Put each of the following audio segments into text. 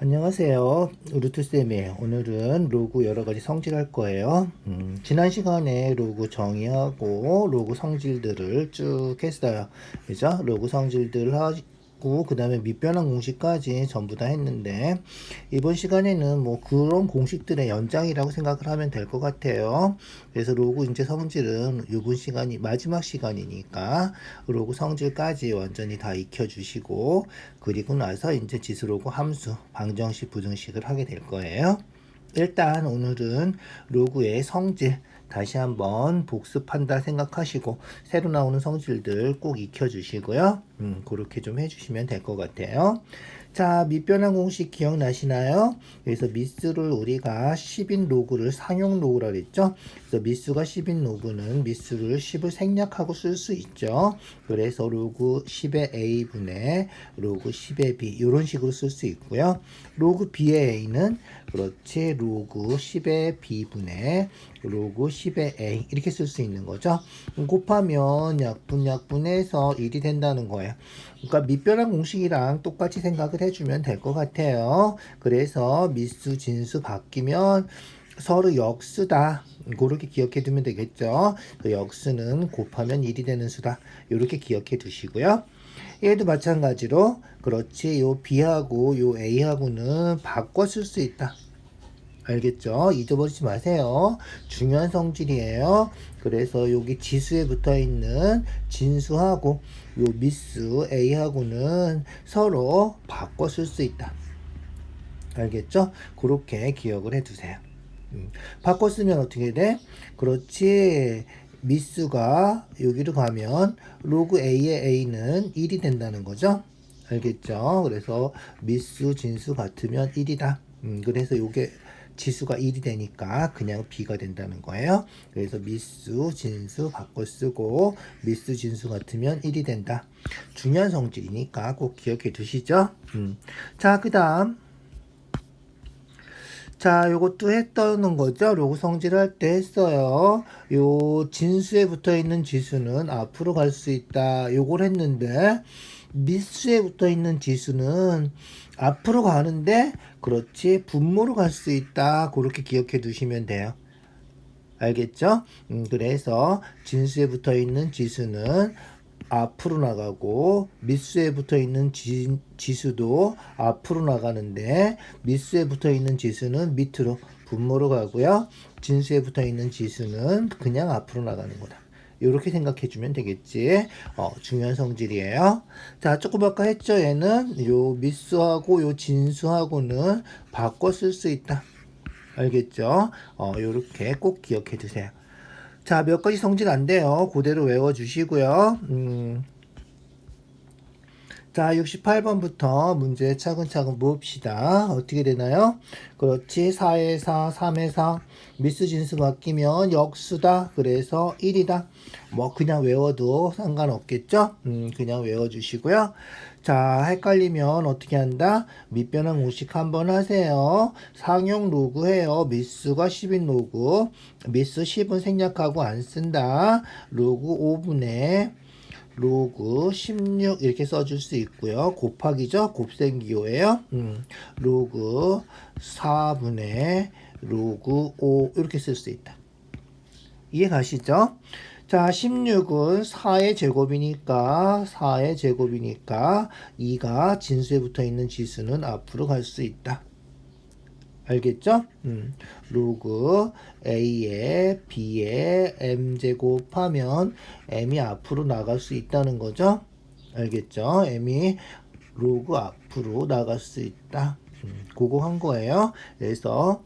안녕하세요. 루트쌤이에요. 오늘은 로그 여러가지 성질할 거예요. 지난 시간에 로그 정의하고 로그 성질들을 쭉 했어요. 그죠? 로그 성질들을 하고 그 다음에 밑변환 공식까지 전부 다 했는데 이번 시간에는 뭐 그런 공식들의 연장이라고 생각을 하면 될 것 같아요. 그래서 로그 이제 성질은 이번 시간이 마지막 시간이니까 로그 성질까지 완전히 다 익혀주시고 그리고 나서 이제 지수로그 함수 방정식 부등식을 하게 될 거예요. 일단 오늘은 로그의 성질 다시 한번 복습한다 생각하시고 새로 나오는 성질들 꼭 익혀주시고요. 그렇게 좀 해주시면 될 것 같아요. 자, 밑변환 공식 기억나시나요? 그래서 미수를 우리가 10인 로그를 상용 로그라 그랬죠? 그래서 미수가 10인 로그는 미수를 10을 생략하고 쓸 수 있죠. 그래서 로그 10의 a분의 로그 10의 b 이런 식으로 쓸 수 있고요. 로그 b의 a는 그렇지 로그 10의 b분의 로그 10의 a 이렇게 쓸 수 있는 거죠. 곱하면 약분해서 1이 된다는 거예요. 그러니까 밑변환 공식이랑 똑같이 생각을 해주면 될 것 같아요. 그래서 미수, 진수 바뀌면 서로 역수다. 그렇게 기억해 두면 되겠죠. 그 역수는 곱하면 1이 되는 수다. 이렇게 기억해 두시고요. 얘도 마찬가지로 그렇지 요 B하고 요 A하고는 바꿔 쓸 수 있다. 알겠죠? 잊어버리지 마세요. 중요한 성질이에요. 그래서 여기 지수에 붙어 있는 진수하고 요 미수 A하고는 서로 바꿔 쓸 수 있다. 알겠죠? 그렇게 기억을 해두세요. 바꿔 쓰면 어떻게 돼? 그렇지. 미수가 여기로 가면 로그 A의 A는 1이 된다는 거죠. 알겠죠? 그래서 미수, 진수 같으면 1이다. 그래서 요게 지수가 1이 되니까 그냥 B가 된다는 거예요. 그래서 미수, 진수 바꿔 쓰고 미수, 진수 같으면 1이 된다. 중요한 성질이니까 꼭 기억해 두시죠. 자, 그 다음 자, 요것도 했다는 거죠. 로그 성질할 때 했어요. 요 진수에 붙어 있는 지수는 앞으로 갈 수 있다. 요걸 했는데 미수에 붙어 있는 지수는 앞으로 가는데 그렇지 분모로 갈 수 있다. 그렇게 기억해 두시면 돼요. 알겠죠? 그래서 진수에 붙어 있는 지수는 앞으로 나가고 미수에 붙어 있는 지수도 앞으로 나가는데 미수에 붙어 있는 지수는 밑으로 분모로 가고요. 진수에 붙어 있는 지수는 그냥 앞으로 나가는 거다. 이렇게 생각해 주면 되겠지. 중요한 성질이에요. 자, 조금 아까 했죠. 얘는 요 미수하고 요 진수하고는 바꿔 쓸 수 있다. 알겠죠? 요렇게 꼭 기억해 두세요. 자, 몇 가지 성질 안 돼요. 그대로 외워주시고요. 자, 68번부터 문제 차근차근 봅시다. 어떻게 되나요? 그렇지. 4의 4, 3의 4. 미수 진수 바뀌면 역수다. 그래서 1이다. 뭐, 그냥 외워도 상관없겠죠? 그냥 외워주시고요. 자, 헷갈리면 어떻게 한다? 밑변환 공식 한번 하세요. 상용 로그 해요. 미수가 10인 로그. 미수 10은 생략하고 안 쓴다. 로그 5분의 로그 16 이렇게 써줄 수 있고요. 곱하기죠. 곱셈기호예요. 로그 4분의 로그 5 이렇게 쓸 수 있다. 이해 가시죠? 자, 16은 4의 제곱이니까 4의 제곱이니까 2가 진수에 붙어 있는 지수는 앞으로 갈 수 있다. 알겠죠? 로그 A에 B에 M제곱 하면 M이 앞으로 나갈 수 있다는 거죠? 알겠죠? M이 로그 앞으로 나갈 수 있다. 그거 한 거예요. 그래서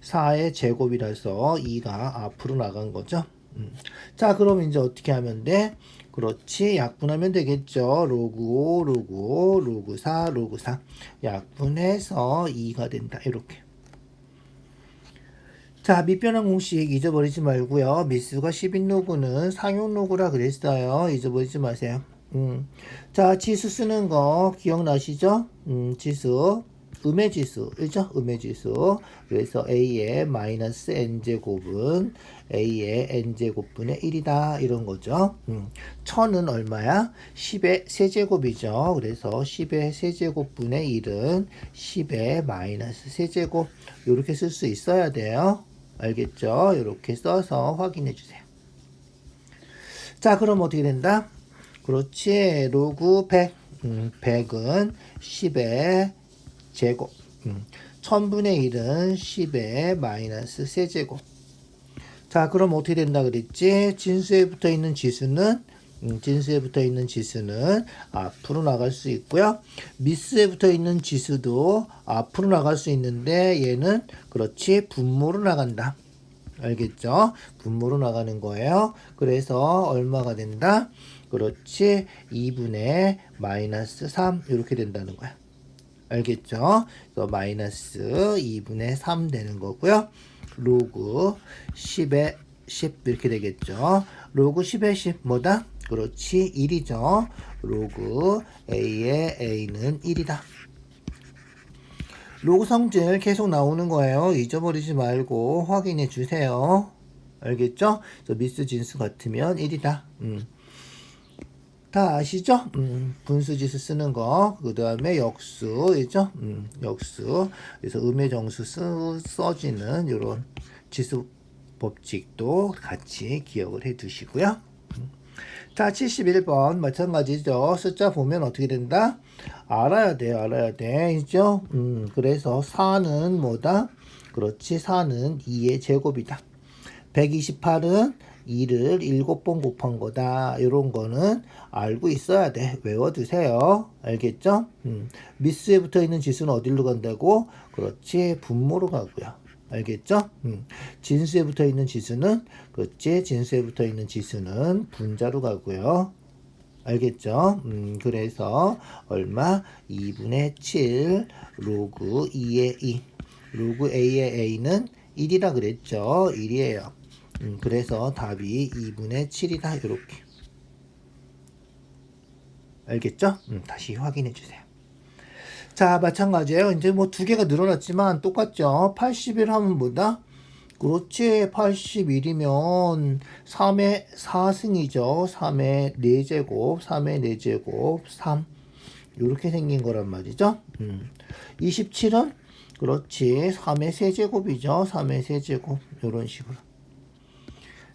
4의 제곱이라서 2가 앞으로 나간 거죠. 자, 그럼 이제 어떻게 하면 돼? 그렇지. 약분하면 되겠죠. 로그 5, 로그 5, 로그 4, 로그 4. 약분해서 2가 된다. 이렇게. 자, 밑변환 공식 잊어버리지 말고요. 미수가 10인 로그는 상용 로그라 그랬어요. 잊어버리지 마세요. 자, 지수 쓰는 거 기억나시죠? 지수. 음의 지수, 그죠? 음의 지수. 그래서 a의 마이너스 n제곱은 a의 n제곱분의 1이다. 이런 거죠. 1000은 얼마야? 10의 세제곱이죠. 그래서 10의 세제곱분의 1은 10의 마이너스 세제곱. 이렇게 쓸 수 있어야 돼요. 알겠죠? 이렇게 써서 확인해 주세요. 자, 그럼 어떻게 된다? 그렇지. 로그 100. 100은 10의 제곱. 1000분의 1은 10의 마이너스 세제곱. 자, 그럼 어떻게 된다 그랬지? 진수에 붙어 있는 지수는 앞으로 나갈 수 있고요. 미수에 붙어 있는 지수도 앞으로 나갈 수 있는데 얘는 그렇지 분모로 나간다. 알겠죠? 분모로 나가는 거예요. 그래서 얼마가 된다? 그렇지 2분의 마이너스 3 이렇게 된다는 거야. 알겠죠? 그래서 마이너스 2분의 3 되는 거고요. 로그 10의 10 이렇게 되겠죠. 로그 10의 10 뭐다? 그렇지 1이죠. 로그 a의 a는 1이다. 로그 성질 계속 나오는 거예요. 잊어버리지 말고 확인해 주세요. 알겠죠? 그래서 미수 진수 같으면 1이다. 다 아시죠? 분수지수 쓰는 거. 그 다음에 역수이죠? 역수. 그래서 음의 정수 써지는 이런 지수 법칙도 같이 기억을 해 두시고요. 자, 71번 마찬가지죠. 숫자 보면 어떻게 된다? 알아야 돼. 있죠? 그래서 4는 뭐다? 그렇지, 4는 2의 제곱이다. 128은 2를 7번 곱한 거다. 이런 거는 알고 있어야 돼. 외워두세요. 알겠죠? 미수에 붙어 있는 지수는 어디로 간다고? 그렇지, 분모로 가고요. 알겠죠? 진수에 붙어 있는 지수는 그렇지, 진수에 붙어 있는 지수는 분자로 가고요. 알겠죠? 그래서 얼마? 2분의 7 로그 2의 2 로그 a의 a는 1이라 그랬죠? 1이에요. 그래서 답이 2분의 7이다. 이렇게. 알겠죠? 다시 확인해 주세요. 자, 마찬가지예요. 이제 뭐 두 개가 늘어났지만 똑같죠? 81 하면 뭐다? 그렇지. 81이면 3의 4승이죠. 3의 4제곱, 3의 4제곱, 3. 이렇게 생긴 거란 말이죠. 27은 그렇지. 3의 세제곱이죠. 3의 세제곱. 이런 식으로.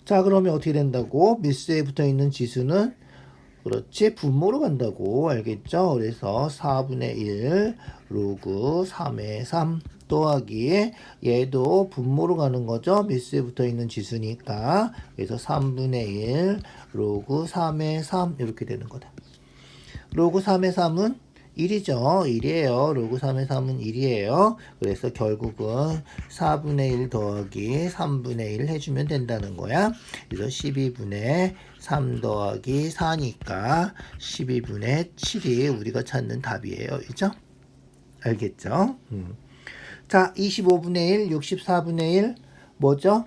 자, 그러면 어떻게 된다고? 미수에 붙어 있는 지수는 그렇지 분모로 간다고. 알겠죠? 그래서 4분의 1 로그 3의 3 더하기 얘도 분모로 가는 거죠. 미수에 붙어 있는 지수니까. 그래서 3분의 1 로그 3의 3 이렇게 되는 거다. 로그 3의 3은 1이죠. 1이에요. 로그 3의 3은 1이에요. 그래서 결국은 4분의 1 더하기 3분의 1 해주면 된다는 거야. 그래서 12분의 3 더하기 4니까 12분의 7이 우리가 찾는 답이에요. 그죠? 알겠죠? 자, 25분의 1, 64분의 1 뭐죠?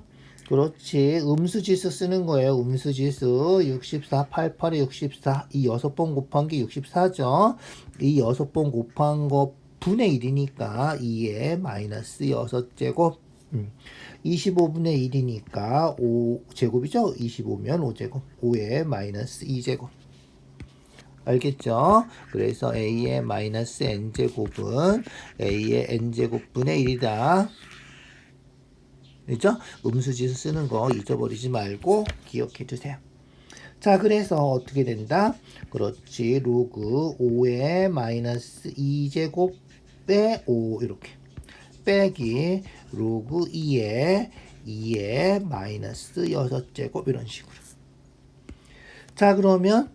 그렇지. 음수지수 쓰는 거예요. 음수지수 64, 88에 64. 이 6번 곱한 게 64죠. 이 6번 곱한 거 분의 1이니까 2에 마이너스 6제곱. 25분의 1이니까 5제곱이죠. 25면 5제곱. 5에 마이너스 2제곱. 알겠죠? 그래서 a의 마이너스 n제곱은 a의 n제곱분의 1이다. 그죠? 음수지수 쓰는 거 잊어버리지 말고 기억해 두세요. 자, 그래서 어떻게 된다? 그렇지. 로그 5의 마이너스 2제곱에 5 이렇게. 빼기 로그 2의 마이너스 6제곱 이런 식으로. 자, 그러면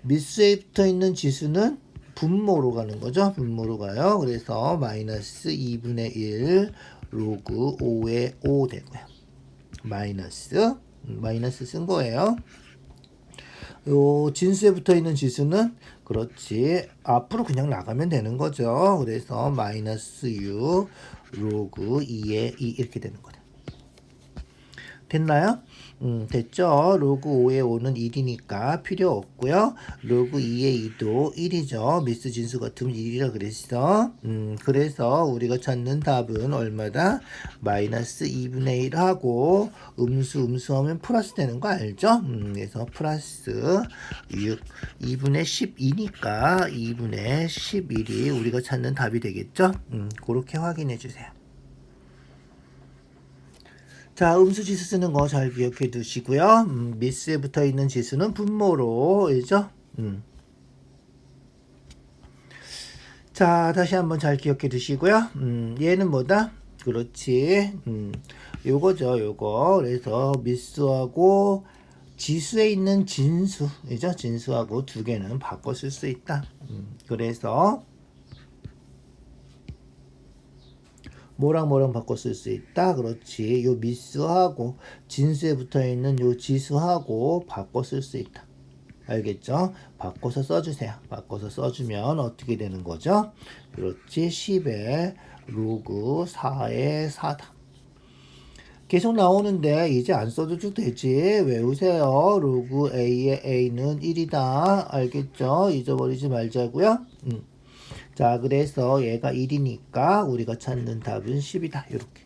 미수에 붙어 있는 지수는 분모로 가는 거죠. 분모로 가요. 그래서 마이너스 2분의 1 로그 5의 5 되고요. 마이너스 쓴 거예요. 요 진수에 붙어 있는 지수는 그렇지. 앞으로 그냥 나가면 되는 거죠. 그래서 마이너스 6 로그 2의 2 이렇게 되는 거다. 됐나요? 됐죠? 로그 5의 5는 1이니까 필요 없고요. 로그 2의 2도 1이죠. 미스 진수 같으면 1이라 그랬어. 그래서 우리가 찾는 답은 얼마다? 마이너스 2분의 1 하고 음수 하면 플러스 되는 거 알죠? 그래서 플러스 6, 2분의 12니까 2분의 11이 우리가 찾는 답이 되겠죠? 그렇게 확인해 주세요. 자, 음수 지수 쓰는 거 잘 기억해 두시고요. 미스에 붙어 있는 지수는 분모로, 죠 자, 다시 한번 잘 기억해 두시고요. 얘는 뭐다? 그렇지. 요거죠, 요거. 그래서 미스하고 지수에 있는 진수, 죠 진수하고 두 개는 바꿔 쓸 수 있다. 그래서 뭐랑 바꿔 쓸 수 있다. 그렇지. 요 미스하고 진수에 붙어 있는 요 지수하고 바꿔 쓸 수 있다. 알겠죠? 바꿔서 써주세요. 바꿔서 써주면 어떻게 되는 거죠? 그렇지. 10의 로그 4의 4다. 계속 나오는데 이제 안 써도 되지. 외우세요. 로그 A의 A는 1이다. 알겠죠? 잊어버리지 말자고요. 자, 그래서 얘가 1이니까 우리가 찾는 답은 10이다. 이렇게.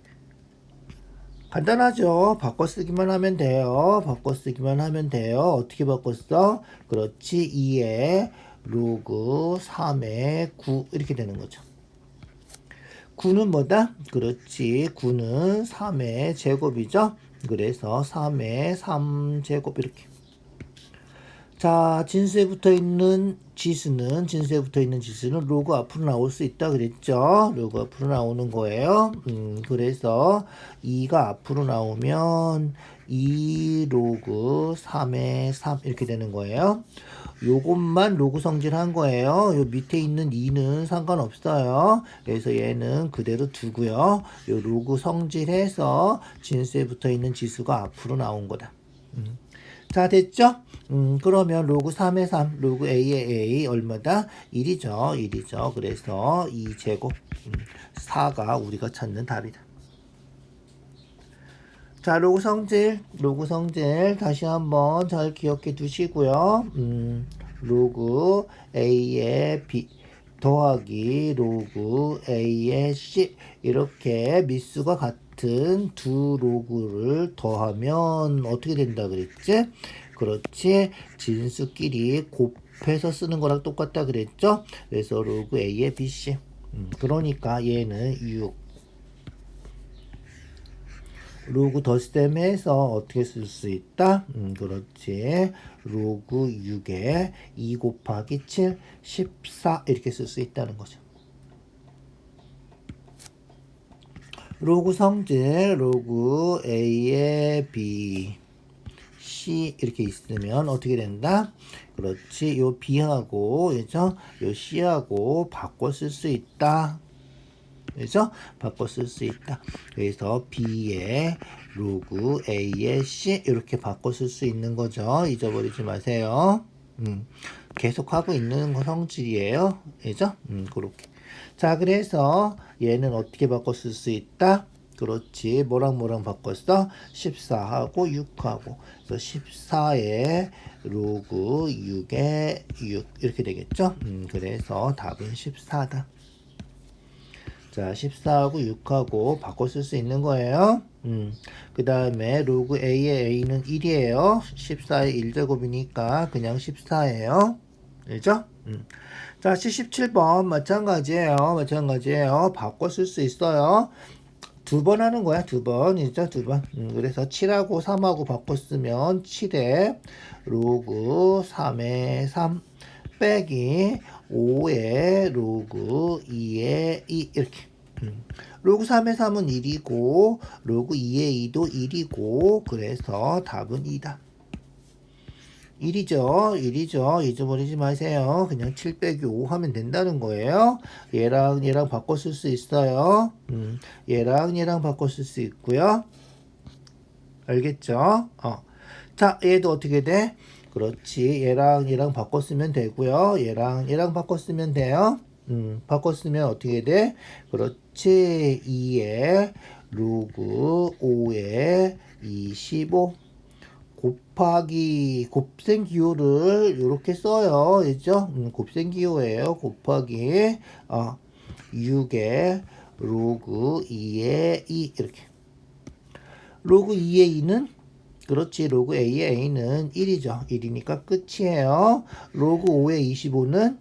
간단하죠? 바꿔 쓰기만 하면 돼요. 바꿔 쓰기만 하면 돼요. 어떻게 바꿨어? 그렇지. 2의 로그 3의 9 이렇게 되는 거죠. 9는 뭐다? 그렇지. 9는 3의 제곱이죠. 그래서 3의 3제곱 이렇게. 자, 진수에 붙어 있는 지수는 로그 앞으로 나올 수 있다 그랬죠? 로그 앞으로 나오는 거예요. 그래서 2가 앞으로 나오면 2 로그 3의 3 이렇게 되는 거예요. 요것만 로그 성질한 거예요. 요 밑에 있는 2는 상관없어요. 그래서 얘는 그대로 두고요. 요 로그 성질해서 진수에 붙어 있는 지수가 앞으로 나온 거다. 자, 됐죠? 그러면 로그 3의 3, 로그 A의 A 얼마다? 1이죠. 그래서 2제곱 4가 우리가 찾는 답이다. 자, 로그 성질 다시 한번 잘 기억해 두시고요. 로그 A의 B 더하기 로그 A의 C 이렇게 미수가 같은 두 로그를 더하면 어떻게 된다 그랬지? 그렇지. 진수끼리 곱해서 쓰는 거랑 똑같다 그랬죠? 그래서 로그 A의 BC 그러니까 얘는 6 로그 더스템해서 어떻게 쓸 수 있다? 그렇지. 로그 6에 2 곱하기 7, 14 이렇게 쓸 수 있다는 거죠. 로그 성질, 로그 A의 B, C 이렇게 있으면 어떻게 된다? 그렇지. 요 B하고, 그죠? 요 C하고 바꿔 쓸 수 있다. 그래서 바꿔 쓸 수 있다. 그래서 B의 로그 A의 C 이렇게 바꿔 쓸 수 있는 거죠. 잊어버리지 마세요. 계속 하고 있는 거 성질이에요. 그죠? 그렇게. 자, 그래서 얘는 어떻게 바꿔 쓸 수 있다? 그렇지. 뭐랑 바꿨어? 14하고 6하고. 그래서 14의 로그 6의 6 이렇게 되겠죠? 그래서 답은 14다. 자, 14하고 6하고 바꿔 쓸 수 있는 거예요. 그 다음에 로그 A의 A는 1이에요. 14의 1제곱이니까 그냥 14예요. 알죠? 자, 77번 마찬가지예요. 바꿔 쓸 수 있어요. 두 번 하는 거야, 두 번이죠, 두 번. 그래서 7하고 3하고 바꿔 쓰면 7에 로그 3의 3 빼기 5의 로그 2의 2 이렇게. 로그 3의 3은 1이고 로그 2의 2도 1이고 그래서 답은 2다. 1이죠. 잊어버리지 마세요. 그냥 7 빼기 5 하면 된다는 거예요. 얘랑 바꿔 쓸 수 있어요. 얘랑 바꿔 쓸 수 있고요. 알겠죠? 자, 얘도 어떻게 돼? 그렇지. 얘랑 바꿔 쓰면 되고요. 얘랑 바꿔 쓰면 돼요. 바꿔 쓰면 어떻게 돼? 그렇지. 2에 로그 5의 25 곱하기 곱셈 기호를 이렇게 써요. 그죠? 곱셈 기호예요. 곱하기 6의 로그 2의 2 이렇게. 로그 2의 2는 그렇지. 로그 A의 A는 1이죠. 1이니까 끝이에요. 로그 5의 25는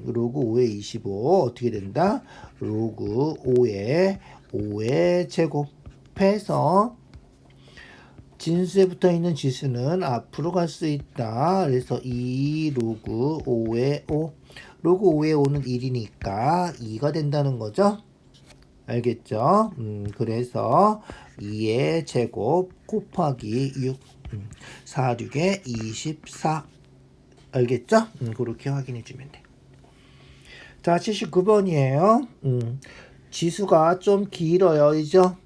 로그 5의 25 어떻게 된다? 로그 5의 제곱해서 진수에 붙어 있는 지수는 앞으로 갈 수 있다. 그래서 2 로그 5의 5. 로그 5의 5는 1이니까 2가 된다는 거죠. 알겠죠? 그래서 2의 제곱 곱하기 6. 4, 6에 24. 알겠죠? 그렇게 확인해 주면 돼. 자, 79번이에요. 지수가 좀 길어요. 이죠?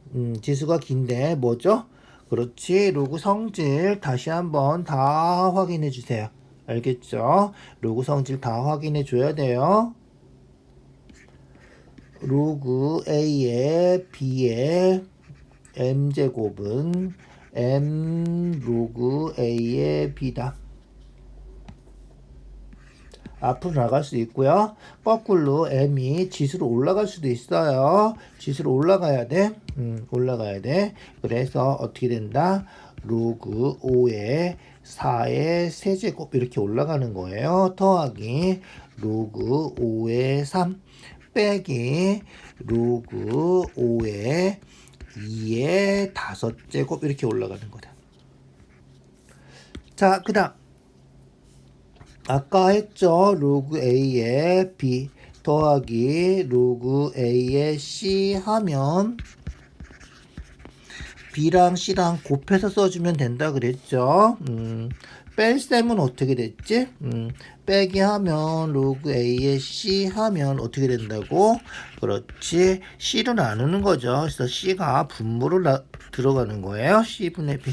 지수가 긴데 뭐죠? 그렇지. 로그 성질 다시 한번 다 확인해 주세요. 알겠죠? 로그 성질 다 확인해 줘야 돼요. 로그 A의 B의 M제곱은 M 로그 A의 B다. 앞으로 나갈 수 있고요. 거꾸로 M이 지수로 올라갈 수도 있어요. 지수로 올라가야 돼. 올라가야 돼. 그래서 어떻게 된다? 로그 5의 4의 세제곱 이렇게 올라가는 거예요. 더하기 로그 5의 3 빼기 로그 5의 2의 5제곱 이렇게 올라가는 거다. 자, 그 다음 아까 했죠. 로그 A의 B 더하기 로그 A의 C 하면 B랑 C랑 곱해서 써주면 된다 그랬죠. 뺄셈은 어떻게 됐지? 빼기 하면 로그 A의 C 하면 어떻게 된다고? 그렇지. C로 나누는 거죠. 그래서 C가 분모로 들어가는 거예요. C분의 B.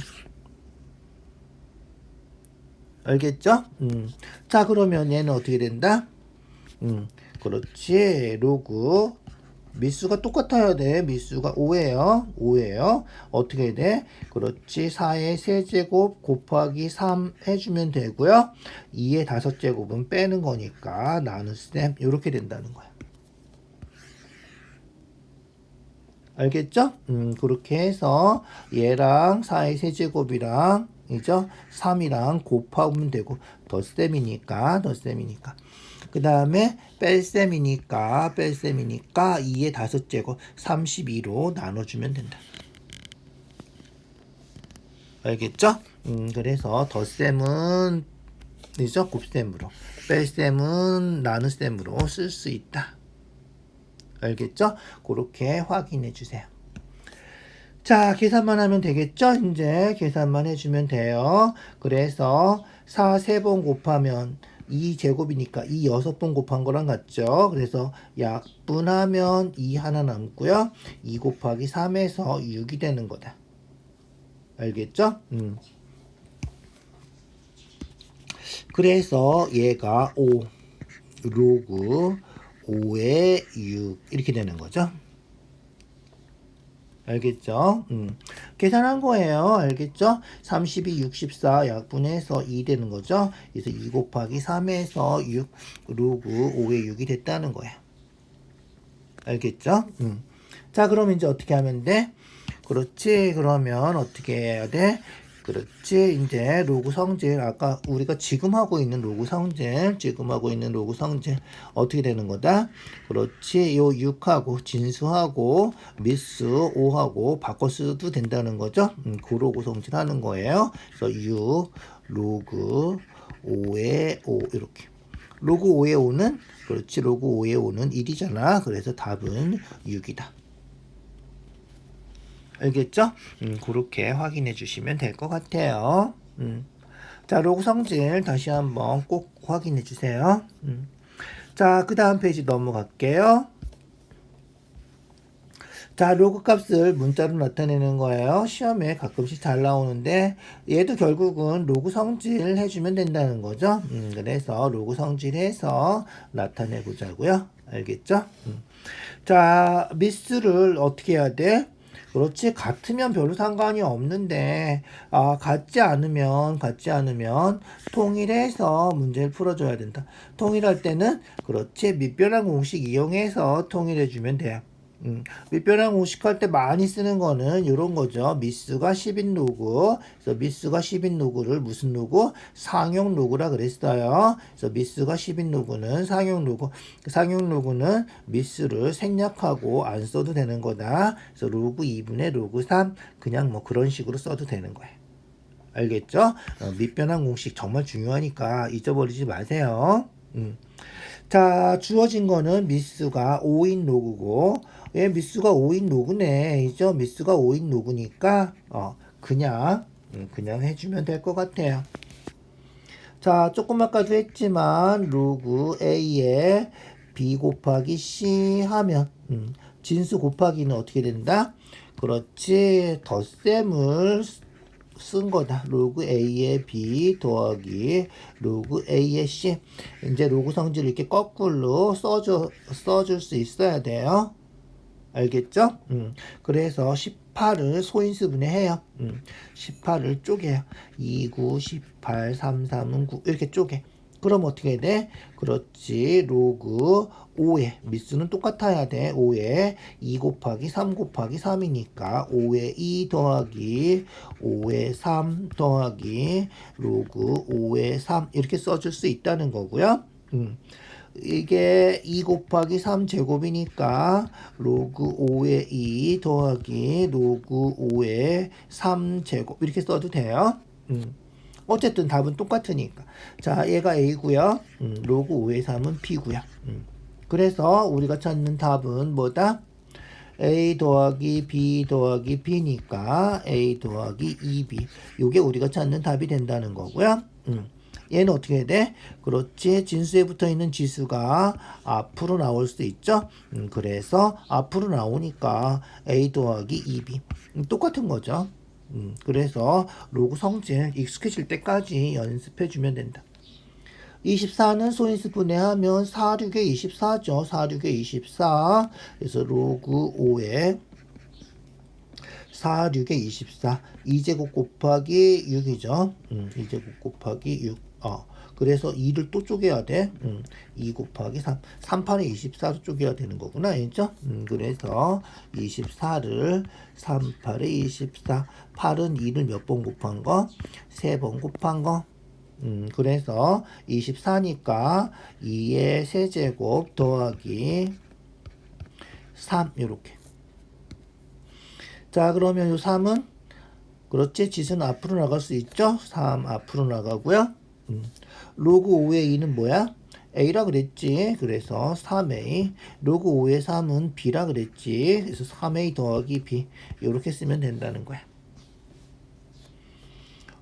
알겠죠? 자, 그러면 얘는 어떻게 된다? 그렇지. 로그 미수가 똑같아야 돼. 미수가 5예요. 어떻게 돼? 그렇지. 4의 세제곱 곱하기 3 해주면 되고요. 2의 5제곱은 빼는 거니까 나눗셈 이렇게 된다는 거야. 알겠죠? 그렇게 해서 얘랑 4의 세제곱이랑 이죠? 3이랑 곱하면 되고 덧셈이니까 그 다음에 뺄셈이니까 2의 5제곱 32로 나눠주면 된다. 알겠죠? 그래서 덧셈은 이죠? 곱셈으로 뺄셈은 나눗셈으로 쓸 수 있다. 알겠죠? 그렇게 확인해 주세요. 자, 계산만 하면 되겠죠? 이제 계산만 해주면 돼요. 그래서 4 3번 곱하면 2제곱이니까 2 6번 곱한 거랑 같죠? 그래서 약분하면 2 하나 남고요. 2 곱하기 3에서 6이 되는 거다. 알겠죠? 그래서 얘가 5 로그 5의 6 이렇게 되는 거죠. 알겠죠? 계산한 거예요. 알겠죠? 32, 64 약분해서 2 되는 거죠. 그래서 2 곱하기 3에서 6 로그 5의 6이 됐다는 거야. 알겠죠? 자, 그럼 이제 어떻게 하면 돼? 그렇지. 그러면 어떻게 해야 돼? 그렇지. 이제 로그 성질 아까 우리가 지금 하고 있는 로그 성질 어떻게 되는 거다? 그렇지. 요 6하고 진수하고 미수 5하고 바꿔 써도 된다는 거죠. 그 로그 성질 하는 거예요. 그래서 6 로그 5의 5 이렇게. 로그 5의 5는 그렇지. 로그 5의 5는 1이잖아. 그래서 답은 6이다. 알겠죠? 그렇게 확인해 주시면 될 것 같아요. 자, 로그 성질 다시 한번 꼭 확인해 주세요. 자, 그 다음 페이지 넘어갈게요. 자, 로그 값을 문자로 나타내는 거예요. 시험에 가끔씩 잘 나오는데 얘도 결국은 로그 성질 해주면 된다는 거죠. 그래서 로그 성질 해서 나타내 보자고요. 알겠죠? 자, 미수를 어떻게 해야 돼? 그렇지. 같으면 별로 상관이 없는데 같지 않으면 통일해서 문제를 풀어줘야 된다. 통일할 때는 그렇지. 밑변환 공식 이용해서 통일해주면 돼요. 밑변환 공식 할 때 많이 쓰는 거는 이런 거죠. 미수가 10인 로그. 그래서 미수가 10인 로그를 무슨 로그? 상용 로그라 그랬어요. 그래서 미수가 10인 로그는 상용 로그. 상용 로그는 미수를 생략하고 안 써도 되는 거다. 그래서 로그 2분의 로그 3 그냥 뭐 그런 식으로 써도 되는 거예요. 알겠죠? 밑변환 공식 정말 중요하니까 잊어버리지 마세요. 자, 주어진 거는 미수가 5인 로그고, 얘 미수가 5인 로그네. 이죠? 미수가 5인 로그니까, 그냥 해주면 될 것 같아요. 자, 조금 아까도 했지만, 로그 A에 B 곱하기 C 하면, 진수 곱하기는 어떻게 된다? 그렇지. 덧셈을 쓴 거다. 로그 A의 B 더하기 로그 A의 C. 이제 로그 성질을 이렇게 거꾸로 써줄 수 있어야 돼요. 알겠죠? 그래서 18을 소인수분해 해요. 18을 쪼개요. 2, 9, 18, 3, 3은 9 이렇게 쪼개. 그럼 어떻게 돼? 그렇지. 로그 5에 미수는 똑같아야 돼. 5에 2 곱하기 3 곱하기 3이니까 5에 2 더하기 5에 3 더하기 로그 5에 3 이렇게 써줄 수 있다는 거고요. 이게 2 곱하기 3 제곱이니까 로그 5에 2 더하기 로그 5에 3 제곱 이렇게 써도 돼요. 어쨌든 답은 똑같으니까. 자, 얘가 A고요. 로그 5의 3은 B고요. 그래서 우리가 찾는 답은 뭐다? A 더하기 B 더하기 B니까 A 더하기 2B. 요게 우리가 찾는 답이 된다는 거고요. 얘는 어떻게 돼? 그렇지. 진수에 붙어 있는 지수가 앞으로 나올 수 있죠. 그래서 앞으로 나오니까 A 더하기 2B. 똑같은 거죠. 그래서 로그 성질 익숙해질 때까지 연습해 주면 된다. 24는 소인수 분해하면 4, 6에 24죠. 4, 6에 24. 그래서 로그 5에 4, 6에 24. 2제곱 곱하기 6이죠. 2제곱 곱하기 6. 그래서 2를 또 쪼개야 돼. 2 곱하기 3. 3판에 24로 쪼개야 되는 거구나. 알죠? 그래서 24를 3판에 24. 8은 2를 몇 번 곱한 거? 3번 곱한 거. 그래서 24니까 2의 세제곱 더하기 3 이렇게. 자, 그러면 요 3은 그렇지. 지수는 앞으로 나갈 수 있죠. 3 앞으로 나가고요. 로그 5의 2는 뭐야? A라 그랬지. 그래서 3A. 로그 5의 3은 B라 그랬지. 그래서 3A 더하기 B. 이렇게 쓰면 된다는 거야.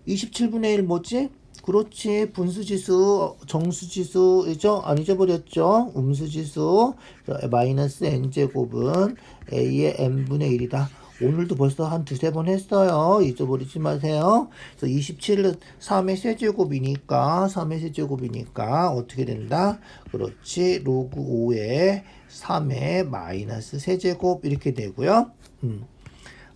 27분의 1 뭐지? 그렇지. 분수지수, 정수지수, 이죠? 안 잊어버렸죠? 음수지수, 마이너스 n제곱은 a의 n분의 1이다. 오늘도 벌써 한 두세 번 했어요. 잊어버리지 마세요. 그래서 27은 3의 세제곱이니까, 어떻게 된다? 그렇지. 로그 5의 3의 마이너스 세제곱, 이렇게 되고요.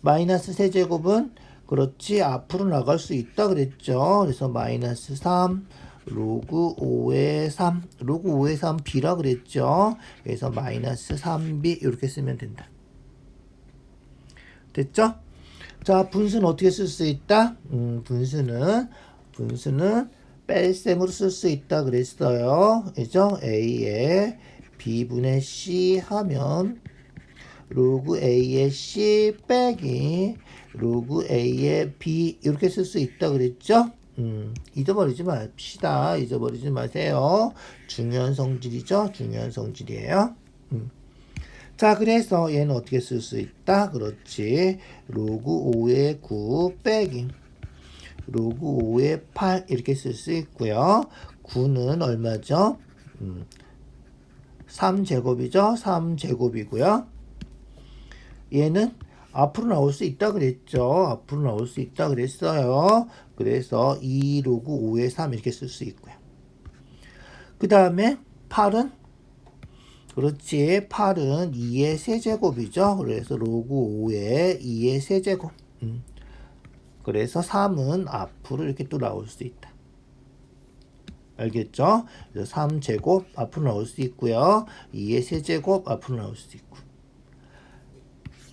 마이너스 세제곱은 그렇지. 앞으로 나갈 수 있다 그랬죠. 그래서 마이너스 3 로그 5의 3 로그 5의 3 B라 그랬죠. 그래서 마이너스 3B 이렇게 쓰면 된다. 됐죠? 자, 분수는 어떻게 쓸 수 있다? 분수는 뺄셈으로 쓸 수 있다 그랬어요. 그죠? A에 B분의 C 하면 로그 A의 C 빼기 로그 A의 B 이렇게 쓸 수 있다 그랬죠? 잊어버리지 맙시다. 잊어버리지 마세요. 중요한 성질이죠? 중요한 성질이에요. 자, 그래서 얘는 어떻게 쓸 수 있다? 그렇지. 로그 5의 9 빼기 로그 5의 8 이렇게 쓸 수 있고요. 9는 얼마죠? 3제곱이죠? 3제곱이고요. 얘는 앞으로 나올 수 있다 그랬죠. 앞으로 나올 수 있다 그랬어요. 그래서 2 로그 5의 3 이렇게 쓸 수 있고요. 그 다음에 8은 그렇지. 8은 2의 세제곱이죠. 그래서 로그 5의 2의 세제곱. 그래서 3은 앞으로 이렇게 또 나올 수 있다. 알겠죠? 그래서 3제곱 앞으로 나올 수 있고요. 2의 세제곱 앞으로 나올 수 있고.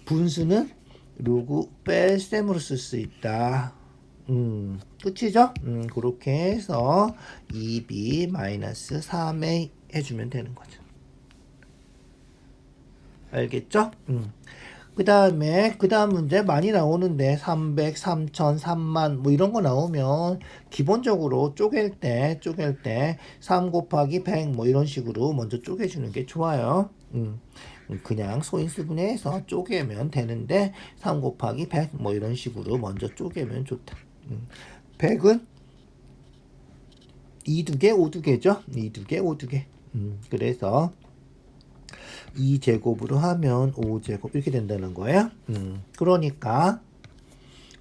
분수는 로그 뺄셈으로 쓸 수 있다. 끝이죠? 그렇게 해서 2b 마이너스 3a 해주면 되는 거죠. 알겠죠? 그 다음 문제 많이 나오는데 300, 3000, 3만 뭐 이런 거 나오면 기본적으로 쪼갤 때 3 곱하기 100 뭐 이런 식으로 먼저 쪼개주는 게 좋아요. 그냥 소인수분해해서 쪼개면 되는데 3 곱하기 100 뭐 이런 식으로 먼저 쪼개면 좋다. 100은 2두개, 5두개죠? 2두개, 5두개. 그래서 2제곱으로 하면 5제곱 이렇게 된다는 거예요. 그러니까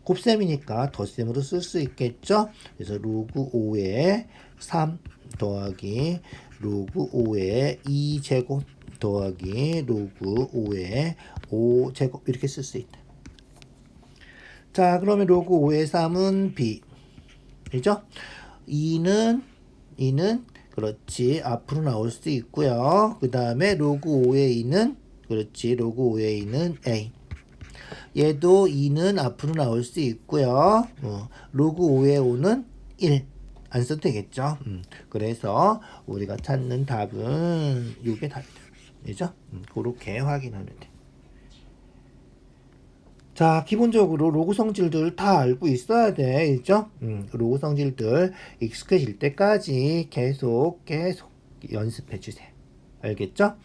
곱셈이니까 덧셈으로 쓸 수 있겠죠. 그래서 로그 5의 3 더하기 로그 5의 2제곱 더하기 로그 5의 5제곱 이렇게 쓸 수 있다. 자, 그러면 로그 5의 3은 b 그죠? 2는 그렇지 앞으로 나올 수 있고요. 그 다음에 로그 5의 2는 그렇지 로그 5의 2는 a. 얘도 2는 앞으로 나올 수 있고요. 로그 5의 5는 1. 안 써도 되겠죠. 그래서 우리가 찾는 답은 이게 답이다. 그죠? 그렇게 확인하면 돼. 자, 기본적으로 로그 성질들 다 알고 있어야 돼. 그죠? 로그 성질들 익숙해질 때까지 계속 연습해 주세요. 알겠죠?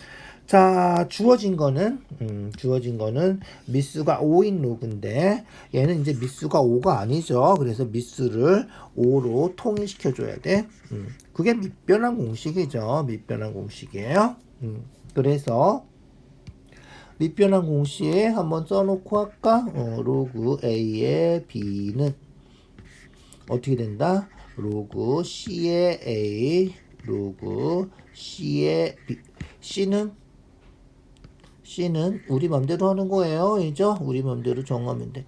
자, 주어진 거는 미수가 5인 로그인데 얘는 이제 미수가 5가 아니죠. 그래서 미수를 5로 통일시켜 줘야 돼. 그게 밑변환 공식이죠. 밑변환 공식이에요. 그래서 밑변환 공식에 한번 써놓고 할까? 로그 A의 B는 어떻게 된다? 로그 C의 A, 로그 C의 B. C는 우리 맘대로 하는 거예요. 그죠? 우리 맘대로 정하면 돼.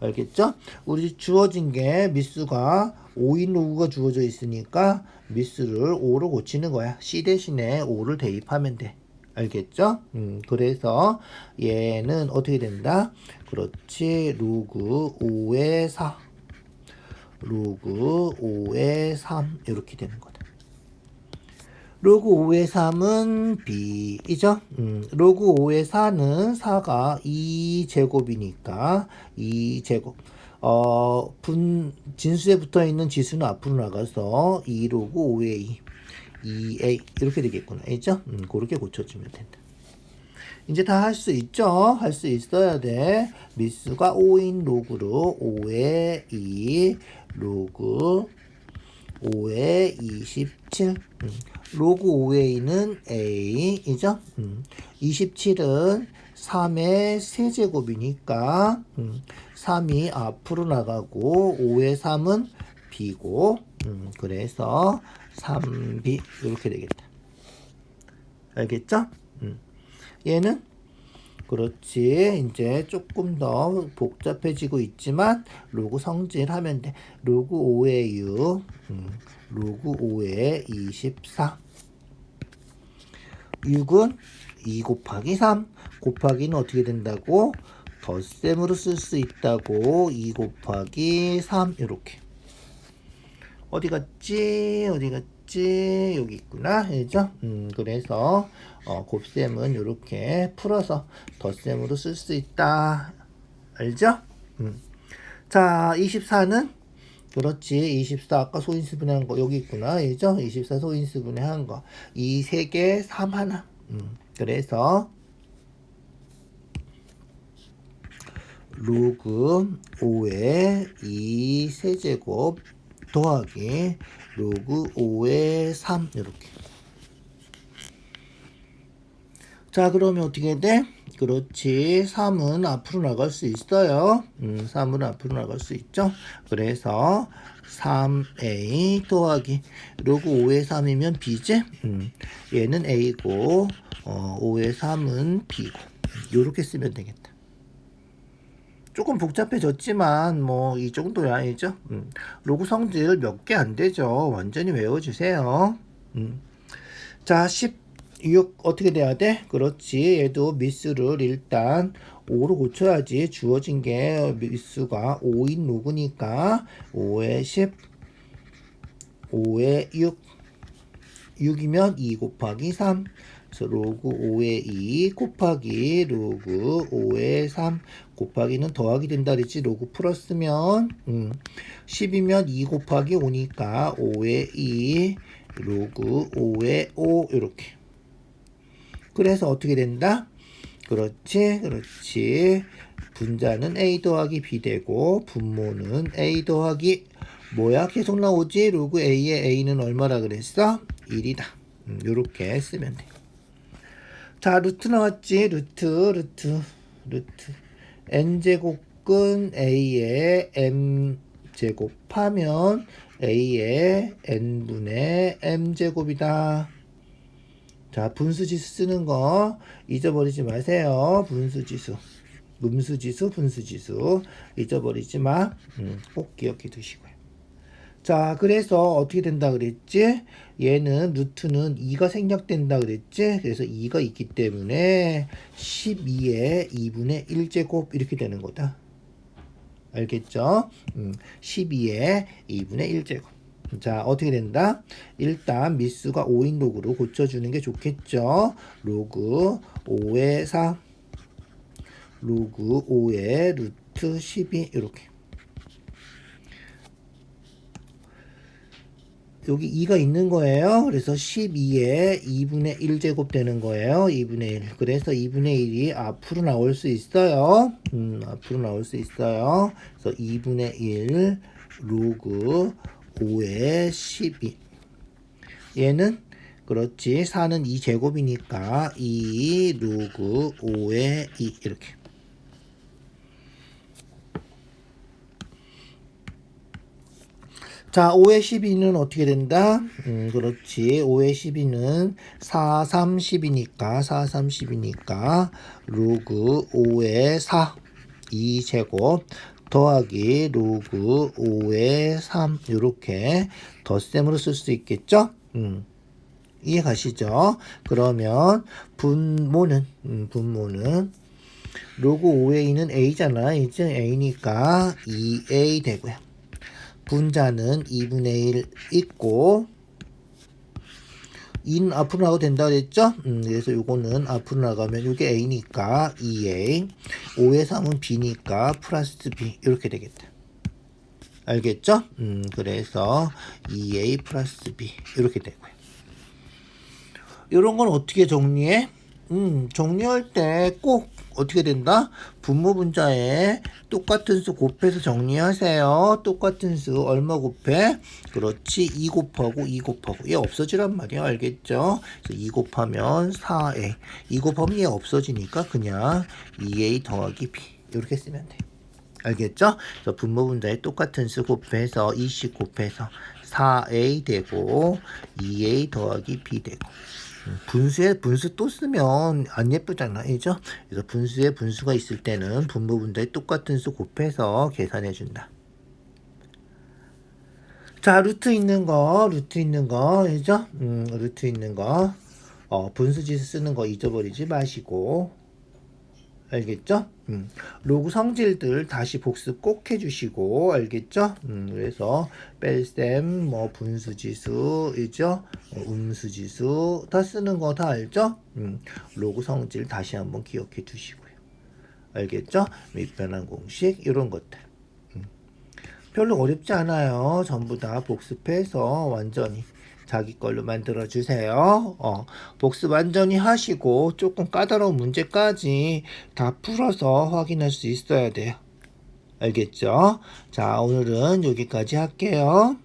알겠죠? 우리 주어진 게 미수가 5인 로그가 주어져 있으니까 미수를 5로 고치는 거야. C 대신에 5를 대입하면 돼. 알겠죠? 그래서 얘는 어떻게 된다? 그렇지. 로그 5의 4 로그 5의 3 이렇게 되는 거다. 로그 5의 3은 b이죠. 로그 5의 4는 4가 2제곱이니까 2제곱. 진수에 붙어 있는 지수는 앞으로 나가서 2 로그 5의 2. 2a 이렇게 되겠구나. 알죠? 그렇게 고쳐주면 된다. 이제 다 할 수 있죠? 할 수 있어야 돼. 미수가 5인 로그로 5의 2 로그 5의 27 로그 5의 2는 a이죠? 27은 3의 세제곱이니까 3이 앞으로 나가고 5의 3은 b고 그래서 3b 이렇게 되겠다. 알겠죠? 얘는 그렇지 이제 조금 더 복잡해지고 있지만 로그 성질하면 돼. 로그 5의 6 로그 5의 24 6은 2 곱하기 3 곱하기는 어떻게 된다고? 덧셈으로 쓸 수 있다고. 2 곱하기 3 이렇게. 어디 갔지? 여기 있구나. 그죠? 그래서 곱셈은 이렇게 풀어서 덧셈으로 쓸 수 있다. 알죠? 자, 24는 그렇지. 24 아까 소인수분해한 거 여기 있구나. 그죠? 24 소인수분해한 거. 이 세 개 3 하나. 그래서 로그 5의 2 세제곱 더하기 로그 5의 3 이렇게. 자, 그러면 어떻게 돼? 그렇지. 3은 앞으로 나갈 수 있어요. 3은 앞으로 나갈 수 있죠. 그래서 3a 더하기 로그 5의 3이면 b지? 얘는 a고 5의 3은 b고 요렇게 쓰면 되겠다. 조금 복잡해졌지만 뭐 이 정도야 알죠? 로그 성질 몇 개 안 되죠. 완전히 외워주세요. 자, 16 어떻게 돼야 돼? 그렇지. 얘도 미수를 일단 5로 고쳐야지. 주어진 게 미수가 5인 로그니까 5에 10, 5에 6, 6이면 2 곱하기 3. 그래서 로그 5에 2 곱하기 로그 5에 3 곱하기는 더하기 된다 그랬지. 로그 플러스면 10이면 2 곱하기 5니까 5에 2 로그 5에 5 이렇게. 그래서 어떻게 된다? 그렇지, 그렇지. 분자는 a 더하기 b 되고 분모는 a 더하기 뭐야? 계속 나오지? 로그 a의 a는 얼마라 그랬어? 1이다. 요렇게 쓰면 돼. 자, 루트 나왔지? 루트. n제곱근 a의 m제곱하면 a의 n분의 m제곱이다. 자, 분수지수 쓰는 거 잊어버리지 마세요. 분수지수. 음수지수, 분수지수 잊어버리지 마. 꼭 기억해 두시고요. 자, 그래서 어떻게 된다 그랬지? 얘는 루트는 2가 생략된다 그랬지? 그래서 2가 있기 때문에 12의 2분의 1제곱 이렇게 되는 거다. 알겠죠? 12의 2분의 1제곱. 자, 어떻게 된다? 일단 미수가 5인 로그로 고쳐주는 게 좋겠죠? 로그 5의 4, 로그 5의 루트 12 이렇게. 여기 2가 있는 거예요. 그래서 12의 2분의 1제곱 되는 거예요. 2분의 1. 그래서 2분의 1이 앞으로 나올 수 있어요. 앞으로 나올 수 있어요. 그래서 2분의 1 로그 5의 12. 얘는 그렇지. 4는 2제곱이니까 2 로그 5의 2 이렇게. 자, 5의 12는 어떻게 된다? 그렇지. 5의 12는 4, 3, 10이니까 4, 3, 10이니까 로그 5의 4 2제곱 더하기 로그 5의 3 이렇게 덧셈으로 쓸 수 있겠죠? 이해 가시죠? 그러면 분모는 로그 5의 2는 a잖아. 이제 a니까 2a 되고요. 분자는 2분의 1 있고 2는 앞으로 나가도 된다 그랬죠? 그래서 요거는 앞으로 나가면 요게 a니까 2a 5의 3은 b니까 플러스 b 이렇게 되겠다. 알겠죠? 그래서 2a 플러스 b 이렇게 되고요. 이런 건 어떻게 정리해? 정리할 때 꼭 어떻게 된다? 분모 분자에 똑같은 수 곱해서 정리하세요. 똑같은 수 얼마 곱해? 그렇지. 2 곱하고 2 곱하고 얘 없어지란 말이야. 알겠죠? 그래서 2 곱하면 4a 2 곱하면 얘 없어지니까 그냥 2a 더하기 b 이렇게 쓰면 돼. 알겠죠? 그래서 분모 분자에 똑같은 수 곱해서 2씩 곱해서 4a 되고 2a 더하기 b 되고 분수에 분수 또 쓰면 안 예쁘잖아. 그죠? 그래서 분수에 분수가 있을 때는 분모 분자에 똑같은 수 곱해서 계산해 준다. 자, 루트 있는 거, 그죠? 루트 있는 거, 분수지수 쓰는 거 잊어버리지 마시고, 알겠죠? 로그 성질들 다시 복습 꼭 해주시고, 알겠죠? 그래서 뺄셈, 뭐 분수지수, 음수지수 다 쓰는 거 다 알죠? 로그 성질 다시 한번 기억해 두시고요. 알겠죠? 밑변환 공식 이런 것들. 별로 어렵지 않아요. 전부 다 복습해서 완전히 자기 걸로 만들어 주세요. 복습 완전히 하시고 조금 까다로운 문제까지 다 풀어서 확인할 수 있어야 돼요. 알겠죠? 자, 오늘은 여기까지 할게요.